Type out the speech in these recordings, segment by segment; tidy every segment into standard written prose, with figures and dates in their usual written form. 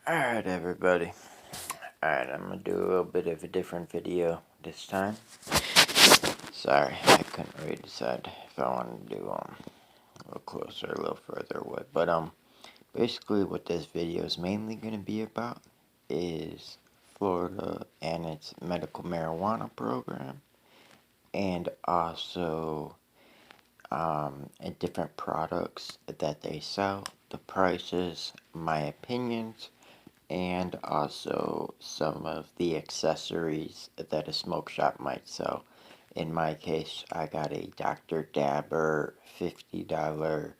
Alright everybody, alright, I'm gonna do a little bit of a different video this time. Sorry, I couldn't really decide if I wanted to do a little closer, a little further away. But basically what this video is mainly gonna be about is Florida and its medical marijuana program, and also different products that they sell, the prices, my opinions, and also some of the accessories that a smoke shop might sell. In my case, I got a Dr. Dabber $50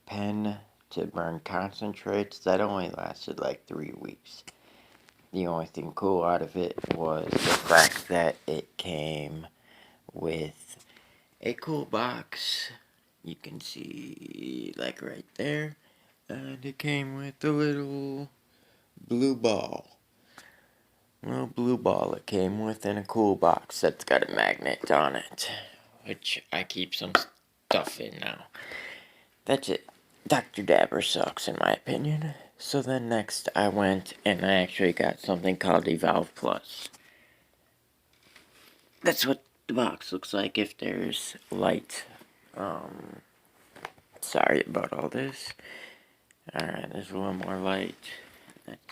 pen to burn concentrates that only lasted like 3 weeks. The only thing cool out of it was the fact that it came with a cool box. You can see like right there, and it came with a little blue ball. Little blue ball it came with in a cool box that's got a magnet on it, which I keep some stuff in now. That's it. Dr. Dabber sucks in my opinion. So then next I went and I actually got something called Evolve Plus. That's what the box looks like if there's light. Sorry about all this. Alright, there's a little more light.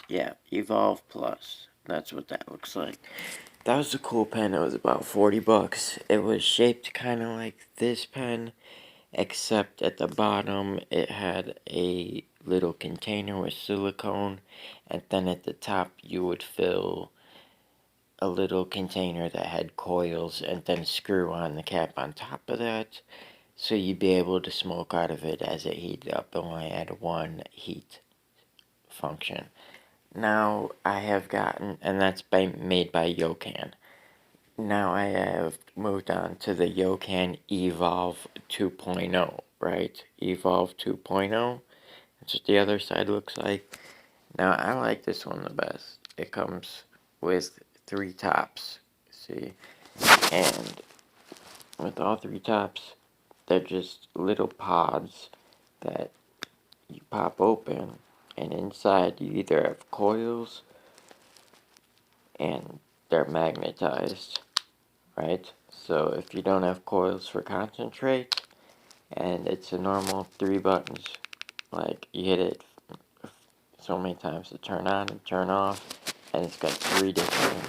Yeah, Evolve Plus. That's what that looks like. That was a cool pen. It was about 40 bucks. It was shaped kind of like this pen, except at the bottom it had a little container with silicone, and then at the top you would fill a little container that had coils and then screw on the cap on top of that, so you'd be able to smoke out of it as it heated up. It only had one heat function. Now I have gotten, and that's made by Yokan. Now I have moved on to the Yokan Evolve 2.0, right? Evolve 2.0. That's what the other side looks like. Now I like this one the best. It comes with 3 tops, see? And with all 3 tops, they're just little pods that you pop open, and inside you either have coils and they're magnetized, right? So if you don't have coils for concentrate, and it's a normal 3 buttons, like you hit it so many times to turn on and turn off, and it's got 3 different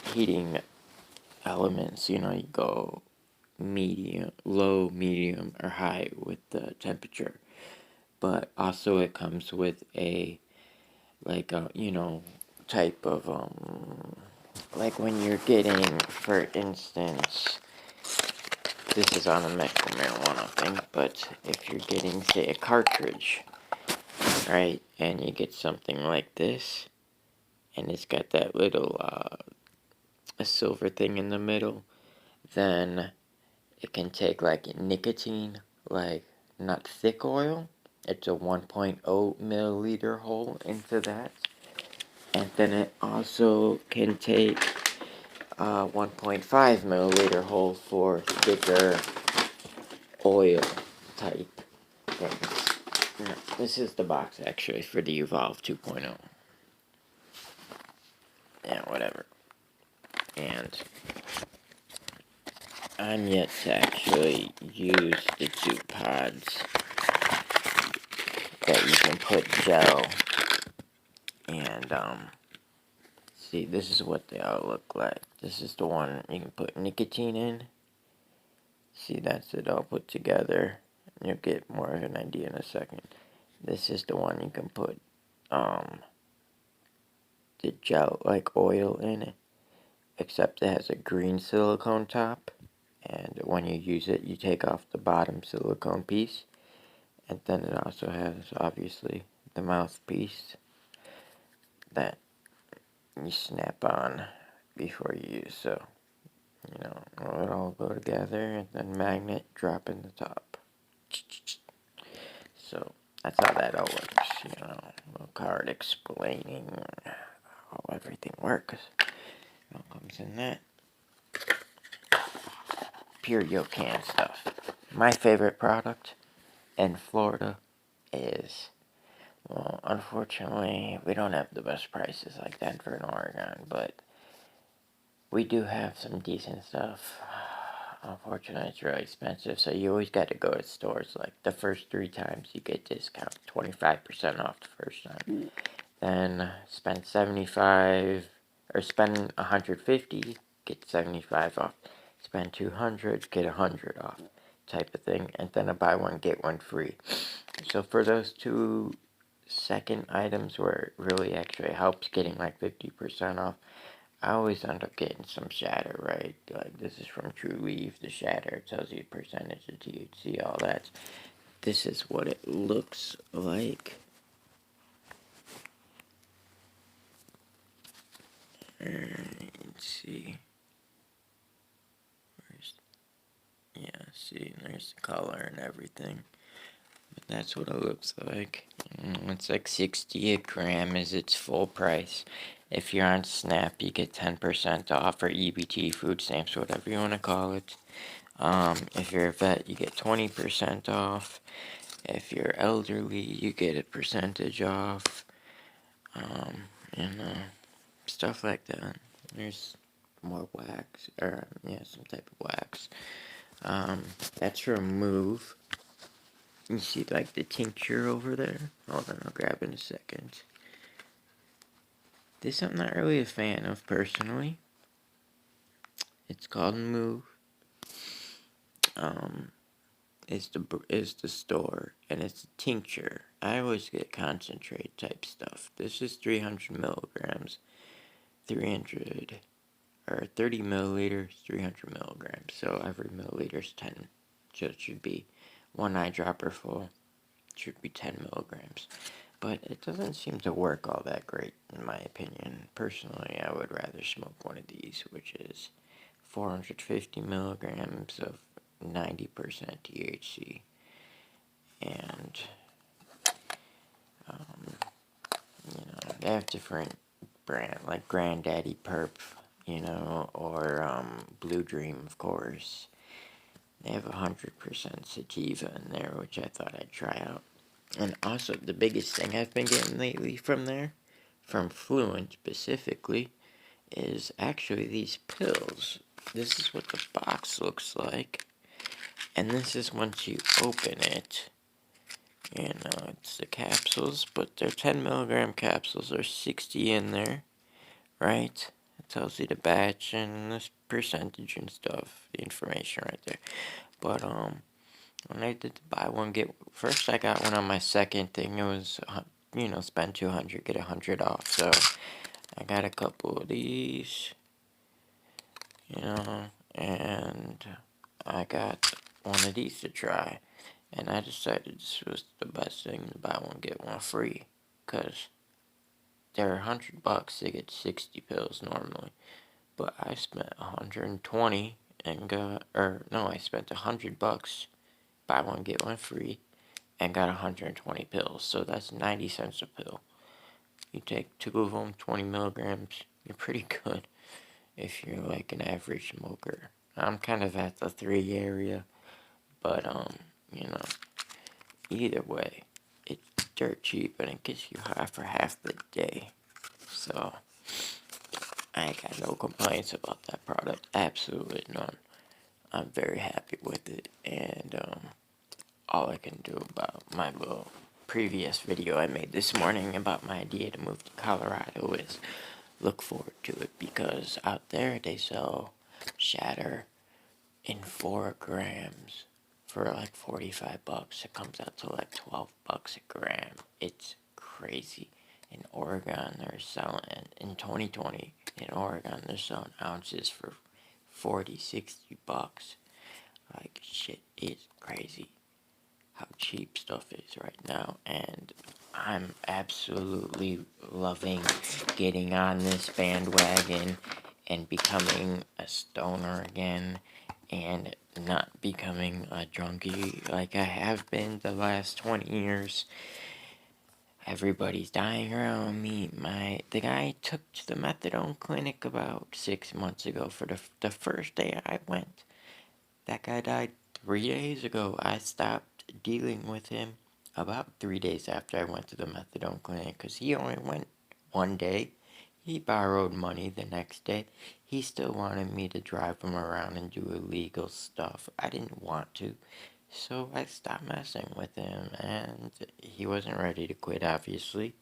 heating elements. You know, you go medium, low, medium, or high with the temperature. But also it comes with a, like a, type of, like when you're getting, for instance, this is on a medical marijuana thing, but if you're getting, say, a cartridge, right, and you get something like this, and it's got that little, a silver thing in the middle, then it can take, like, nicotine, like, not thick oil, it's a 1.0 milliliter hole into that, and then it also can take 1.5 milliliter hole for thicker oil type things. No, this is the box actually for the Evolve 2.0. Yeah, whatever. And I'm yet to actually use the 2 pods that you can put gel. And see, this is what they all look like. This is the one you can put nicotine in. See, that's it all put together. You'll get more of an idea in a second. This is the one you can put the gel, like oil in it, except it has a green silicone top, and when you use it, you take off the bottom silicone piece, and then it also has, obviously, the mouthpiece that you snap on before you use, so, it all go together, and then magnet drop in the top. So, that's how that all works, little card explaining how everything works. It all comes in that. Pure Yokan stuff. My favorite product in Florida is Well, unfortunately, we don't have the best prices like Denver and Oregon, but we do have some decent stuff. Unfortunately, it's really expensive, so you always got to go to stores. Like the first 3 times, you get discount, 25% off the first time. Then spend 75 or spend 150, get 75 off. Spend 200, get 100 off, type of thing. And then a buy one get one free. So for those two second items where it really actually helps, getting like 50% off, I always end up getting some shatter, right? Like this is from True Leaf, the shatter tells you percentage of THC, all that. This is what it looks like. Let's see. Yeah, see, there's the color and everything. But that's what it looks like. It's like 60 a gram is its full price. If you're on Snap, you get 10% off, or EBT, food stamps, whatever you want to call it. If you're a vet, you get 20% off. If you're elderly, you get a percentage off. And stuff like that. There's more wax, or yeah, some type of wax. That's from Move. You see like the tincture over there? Hold on, I'll grab it in a second. This I'm not really a fan of personally. It's called Move. Is the store, and it's a tincture. I always get concentrate type stuff. This is 300 milligrams, 300 or 30 milliliters, 300 milligrams. So every milliliter is 10. So it should be one eyedropper full. Should be 10 milligrams. But it doesn't seem to work all that great, in my opinion. Personally, I would rather smoke one of these, which is 450 milligrams of 90% THC. And, they have different brand, like Granddaddy Perp, or Blue Dream, of course. They have 100% sativa in there, which I thought I'd try out. And also, the biggest thing I've been getting lately from there, from Fluent specifically, is actually these pills. This is what the box looks like. And this is once you open it. It's the capsules, but they're 10 milligram capsules. There's 60 in there, right? It tells you the batch and the percentage and stuff, the information right there. But, when I did the buy one, get first, I got one on my second thing. It was, spend 200, get 100 off. So I got a couple of these, and I got one of these to try. And I decided this was the best thing to buy one, get one free. Because they're $100 to get 60 pills normally. But I spent 120 and I spent $100, buy one, get one free, and got 120 pills. So that's 90 cents a pill. You take 2 of them, 20 milligrams, you're pretty good if you're like an average smoker. I'm kind of at the 3 area, but, either way, it's dirt cheap and it gets you high for half the day. So, I ain't got no complaints about that product. Absolutely none. I'm very happy with it, and, all I can do about my little previous video I made this morning about my idea to move to Colorado is look forward to it, because out there they sell shatter in 4 grams for like $45. It comes out to like $12 a gram. It's crazy. In Oregon, they're selling, in 2020, in Oregon, they're selling ounces for 40, $60. Like, shit is crazy how cheap stuff is right now, and I'm absolutely loving getting on this bandwagon and becoming a stoner again, and not becoming a junkie like I have been the last 20 years. Everybody's dying around me. The guy I took to the methadone clinic about 6 months ago. For the first day I went, that guy died 3 days ago. I stopped dealing with him about 3 days after I went to the methadone clinic, because he only went one day. He borrowed money the next day. He still wanted me to drive him around and do illegal stuff. I didn't want to, so I stopped messing with him, and he wasn't ready to quit, obviously.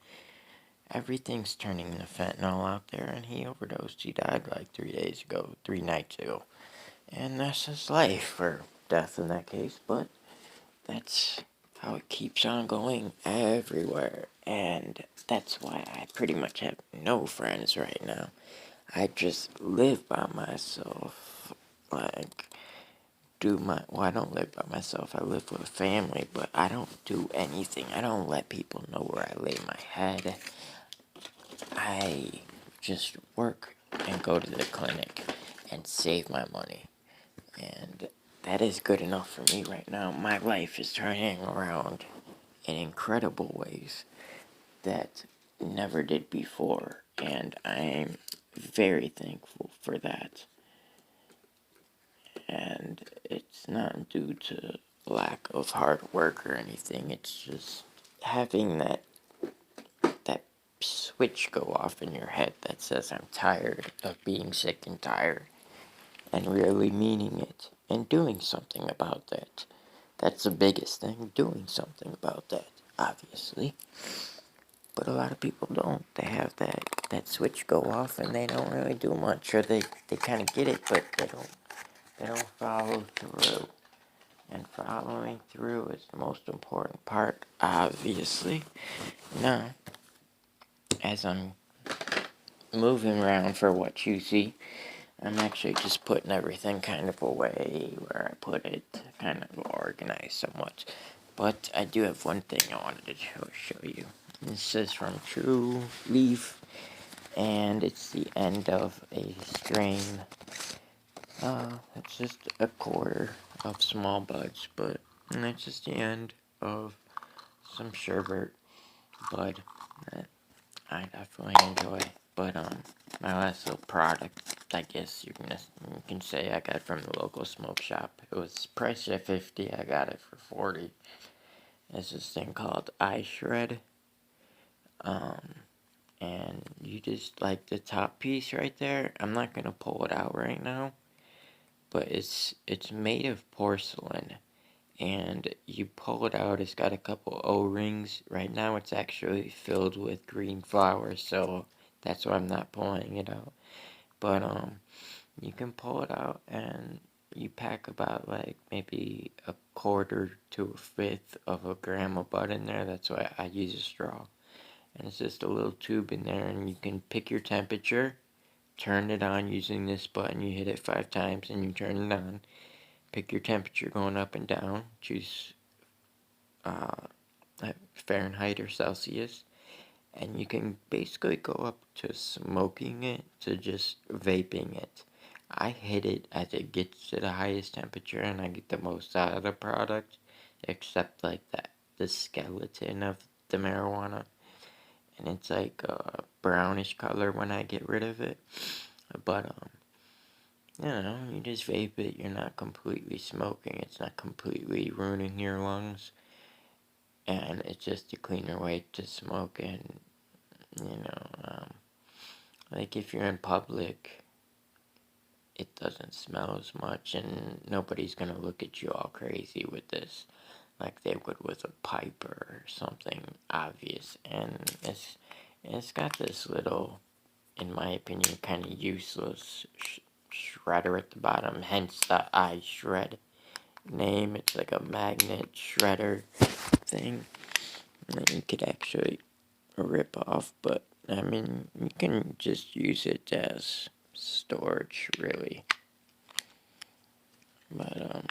Everything's turning into fentanyl out there, and he overdosed. He died like 3 nights ago. And that's his life, or death in that case, but that's how it keeps on going everywhere. And that's why I pretty much have no friends right now. I just live by myself. Like, well, I don't live by myself. I live with a family, but I don't do anything. I don't let people know where I lay my head. I just work and go to the clinic and save my money. And that is good enough for me right now. My life is turning around in incredible ways that never did before. And I'm very thankful for that. And it's not due to lack of hard work or anything. It's just having that switch go off in your head that says I'm tired of being sick and tired, and really meaning it and doing something about that. That's the biggest thing, doing something about that, obviously. But a lot of people don't. They have that switch go off and they don't really do much, or they kind of get it, but they don't follow through. And following through is the most important part, obviously. Now, as I'm moving around for what you see, I'm actually just putting everything kind of away where I put it, kind of organized somewhat. But I do have one thing I wanted to show you. This is from True Leaf, and it's the end of a strain. It's just a quarter of small buds, but it's just the end of some sherbet bud that I definitely enjoy. But my last little product, I guess you can say I got from the local smoke shop. It was priced at $50. I got it for $40. It's this thing called iShred. And you just like the top piece right there. I'm not gonna pull it out right now, but it's made of porcelain. And you pull it out, it's got a couple O-rings. Right now it's actually filled with green flowers, so that's why I'm not pulling it out. But you can pull it out and you pack about like maybe a quarter to a fifth of a gram of bud in there. That's why I use a straw. And it's just a little tube in there, and you can pick your temperature, turn it on using this button. You hit it 5 times and you turn it on. Pick your temperature going up and down. Choose Fahrenheit or Celsius, and you can basically go up to smoking it to just vaping it. I hit it as it gets to the highest temperature and I get the most out of the product, except like the skeleton of the marijuana, and it's like a brownish color when I get rid of it. But you know, you just vape it. You're not completely smoking. It's not completely ruining your lungs. And it's just a cleaner way to smoke. And, you know, like if you're in public, it doesn't smell as much. And nobody's going to look at you all crazy with this like they would with a pipe or something obvious. And it's got this little, in my opinion, kind of useless shredder at the bottom, hence the iShred name. It's like a magnet shredder thing that you could actually rip off, but I mean, you can just use it as storage, really. But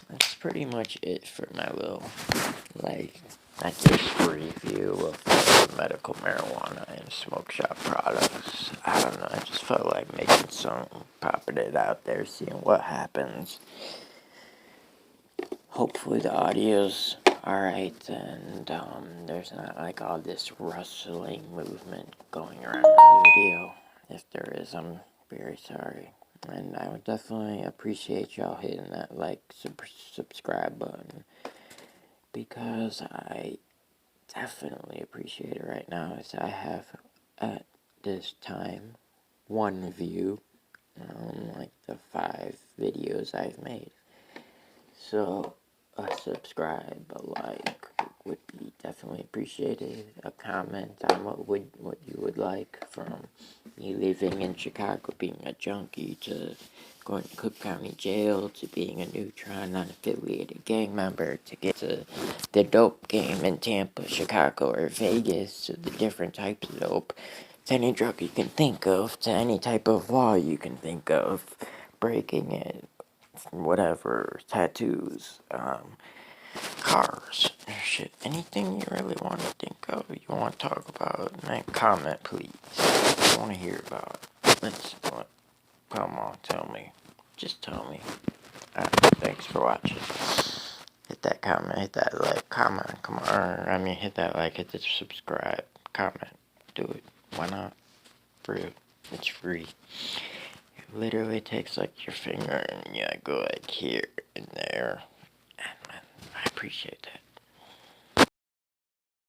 that's pretty much it for my little, like, I guess, review of medical marijuana and smoke shop products. I don't know, I just felt like making some, popping it out there, seeing what happens. Hopefully the audio's alright, and there's not like all this rustling movement going around the video. If there is, I'm very sorry. And I would definitely appreciate y'all hitting that like, subscribe button. because I definitely appreciate it right now. As I have at this time 1 view on like the 5 videos I've made. So a subscribe, a like would be definitely appreciated. A comment on what you would like, from me living in Chicago, being a junkie, to going to Cook County Jail, to being a neutron, unaffiliated gang member, to get to the dope game in Tampa, Chicago, or Vegas, to the different types of dope, to any drug you can think of, to any type of law you can think of, breaking it, whatever, tattoos, cars, shit, anything you really want to think of, you want to talk about, man, comment, please. I want to hear about it. Come on, tell me. Just tell me. Alright, thanks for watching. Hit that comment, hit that like, comment, come on, hit that like, hit the subscribe, comment, do it. Why not? For real. It's free. It literally takes like your finger and go like here and there. And I appreciate that.